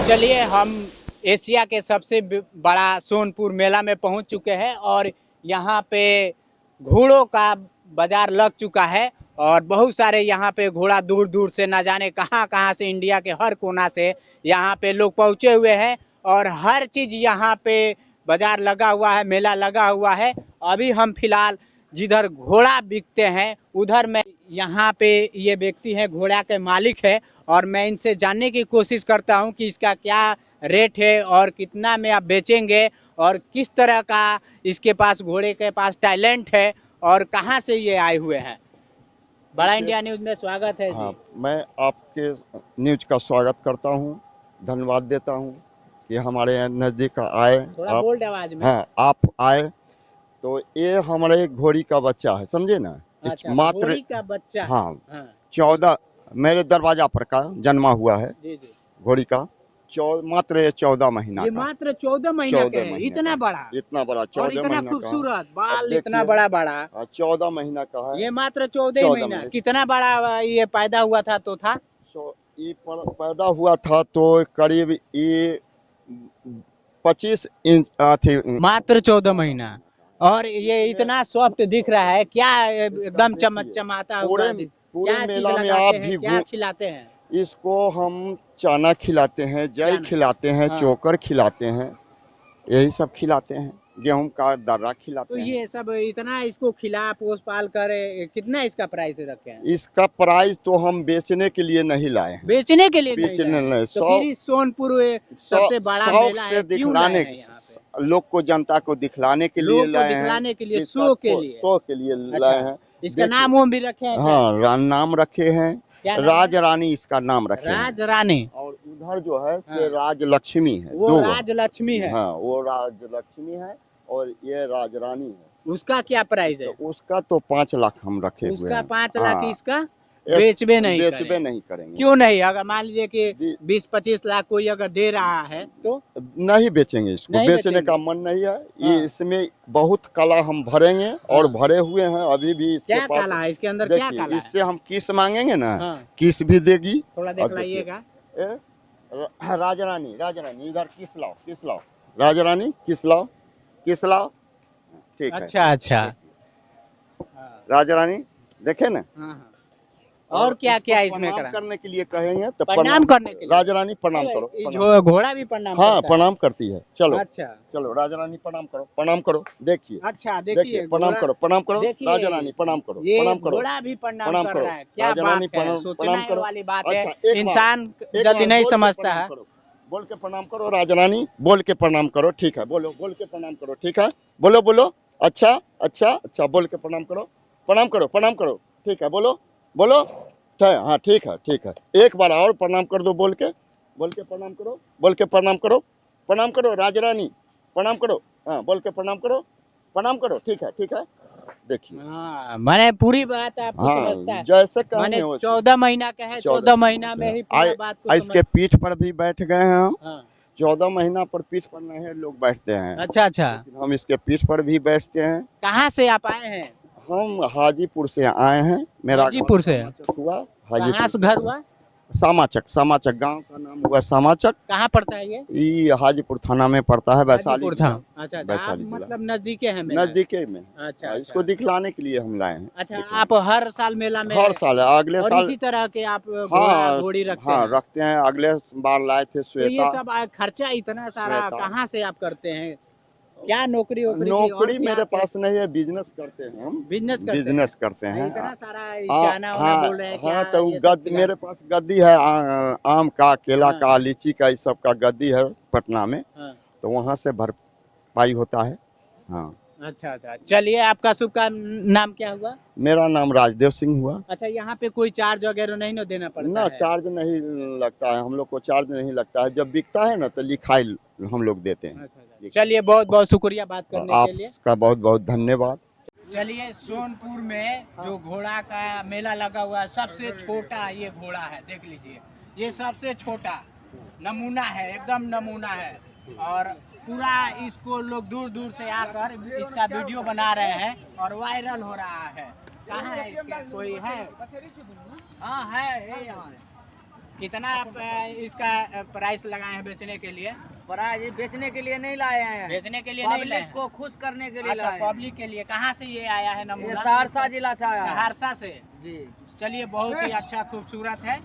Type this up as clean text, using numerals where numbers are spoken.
चलिए हम एशिया के सबसे बड़ा सोनपुर मेला में पहुंच चुके हैं और यहाँ पे घोड़ों का बाजार लग चुका है और बहुत सारे यहाँ पे घोड़ा दूर दूर से न जाने कहाँ कहाँ से इंडिया के हर कोना से यहाँ पे लोग पहुँचे हुए हैं और हर चीज़ यहाँ पे बाजार लगा हुआ है, मेला लगा हुआ है। अभी हम फिलहाल जिधर घोड़ा बिकते हैं उधर मैं यहाँ पे ये व्यक्ति है, घोड़ा के मालिक है और मैं इनसे जानने की कोशिश करता हूँ कि इसका क्या रेट है और कितना में आप बेचेंगे और किस तरह का इसके पास घोड़े के पास टैलेंट है और कहाँ से ये आए हुए हैं। बड़ा इंडिया न्यूज में स्वागत है। हाँ, मैं आपके न्यूज का स्वागत करता हूँ, धन्यवाद देता हूँ कि हमारे नज़दीक आए। थोड़ा बोल्ड आवाज में। हाँ, आप आए तो ये हमारे घोड़ी का बच्चा है, समझे ना। अच्छा, मात्र घोड़ी का बच्चा। हाँ, हाँ 14 मेरे दरवाजा पर का जन्मा हुआ है जी जी। घोड़ी का। मात्र 14 महीना ये का। मात्र 14 महीना का है, इतना बड़ा, इतना बड़ा और 14 इतना महीना का। खूबसूरत बाल, अब इतना बड़ा बड़ा। 14 महीना का है। ये मात्र 14 महीना। कितना बड़ा ये पैदा हुआ था तो था? ये पैदा हुआ था तो करीब ये 25 इंच थी। मात्र 14 महीना और ये इतना सॉफ्ट दिख रहा है, क्या एकदम चमचमाता हुआ। पूरे क्या चीज मेला में लगाते आप हैं, भी क्या खिलाते हैं? इसको हम चना खिलाते हैं, जई खिलाते हैं, हाँ। चोकर खिलाते हैं, यही सब खिलाते हैं, गेहूं का दर्रा तो खिलाते हैं। ये सब इतना इसको खिला पोस पाल कर कितना इसका प्राइस रखे हैं? इसका प्राइस तो हम बेचने के लिए नहीं लाए हैं। बेचने के लिए बेचने नहीं, तो फिर सोनपुर सबसे बड़ा मेला है, क्यों लाए हैं यहाँ पे? लोग को, जनता को दिखलाने के लिए लाए हैं। दिखलाने के लिए, शो के लिए लाए हैं। इसका नाम वो भी रखे हैं? हाँ, नाम रखे हैं, राज रानी इसका नाम रखे हैं। राज रानी। और उधर जो है से राज लक्ष्मी है। वो राज लक्ष्मी है। हाँ, वो राज लक्ष्मी है और ये राज रानी है। उसका क्या प्राइस है? तो उसका तो 5 लाख हम रखे हुए हैं। उसका 5 लाख। इसका बेचबे नहीं करेंगे। क्यों नहीं? अगर मान लीजिए कि 20-25 लाख कोई अगर दे रहा है तो नहीं बेचेंगे इसको। नहीं बेचने का मन नहीं है। ये इसमें बहुत कला हम भरेंगे और भरे हुए हैं अभी भी। क्या कला है इसके अंदर? क्या कला है? इससे हम किस मांगेंगे ना, किस भी देगी। थोड़ा दिखलाइएगा। राजा रानी इधर किस लाओ राजा रानी किस लाओ। ठीक है। अच्छा राजा रानी देखे ना। और क्या क्या इसमें करने के लिए कहेंगे तो प्रणाम करने के लिए। राजा रानी प्रणाम करो। घोड़ा भी प्रणाम? हाँ, प्रणाम करती है। चलो अच्छा, चलो राजा रानी प्रणाम करो। देखिए। अच्छा देखिए, प्रणाम करो राजा रानी प्रणाम करो। घोड़ा भी प्रणाम कर रहा है। क्या बात है, सोचने करो वाली बात है। इंसान जल्दी नहीं समझता है। बोल के प्रणाम करो राजा रानी, बोल के प्रणाम करो। ठीक है, बोलो, बोल के प्रणाम करो। ठीक है, बोलो। अच्छा बोल के प्रणाम करो। ठीक है, बोलो। हाँ, ठीक है। एक बार और प्रणाम कर दो, बोल के प्रणाम करो राजा रानी, प्रणाम करो। हाँ, बोल के प्रणाम करो। ठीक है। देखिए, मैंने पूरी बात आपको समझता है। जैसे मैंने 14 महीना का है, 14 महीना में ही पूरी बात को इसके पीठ पर भी बैठ गए हैं हम। 14 महीना पर पीठ पर नहीं लोग बैठते हैं। अच्छा। हम इसके पीठ पर भी बैठते हैं। कहाँ से आप आए हैं? हम हाजीपुर से आए हैं। मेरा हाजीपुर से हुआ। कहाँ से घर हुआ? सामाचक गांव का नाम हुआ सामाचक। कहाँ पड़ता है ये हाजीपुर थाना में पड़ता है, वैशाली। अच्छा, वैशाली मतलब नजदीके है? नजदीके में। अच्छा, इसको दिखलाने के लिए हम लाए हैं। अच्छा, आप हर साल मेला में? हर साल, अगले साल इसी तरह के आप घोड़ी रखते हैं? हैं? रखते हैं। अगले बार लाए थे श्वेता। तो ये सब खर्चा इतना सारा कहाँ से आप करते हैं? क्या नौकरी मेरे पास नहीं है, बिजनेस करते हैं हम। बिजनेस करते हैं। इतना सारा चाना बोल रहे हैं। हाँ, तो मेरे पास गद्दी है, आम का, केला का, लीची का, इस सब का गद्दी है पटना में। तो वहाँ से भरपाई होता है। हाँ, अच्छा। चलिए, आपका शुभ का नाम क्या हुआ? मेरा नाम राजदेव सिंह हुआ। अच्छा, यहाँ पे कोई चार्ज वगैरह नहीं ना देना पड़ता? ना, चार्ज नहीं लगता है, हम लोग को चार्ज नहीं लगता है। जब बिकता है ना तो लिखाई हम लोग देते हैं। चलिए, बहुत बहुत शुक्रिया बात करने के लिए। आपका बहुत बहुत धन्यवाद। चलिए, सोनपुर में जो घोड़ा का मेला लगा हुआ है, सबसे छोटा ये घोड़ा है, देख लीजिए। ये सबसे छोटा नमूना है, एकदम नमूना है। और पूरा इसको लोग दूर दूर से आकर इसका वीडियो बना रहे हैं और वायरल हो रहा है। कहाँ है इसका? कोई है? हाँ है, कितना आप इसका प्राइस लगाए हैं बेचने के लिए? प्राइस बेचने के लिए नहीं लाए हैं, बेचने के लिए नहीं लाए पब्लिक हैं। को खुश करने के लिए अच्छा, लाए हैं। पब्लिक के लिए। कहाँ से ये आया है ये नमूना? सहरसा जिला से आया है। सहरसा से। जी। चलिए, बहुत ही अच्छा खूबसूरत है।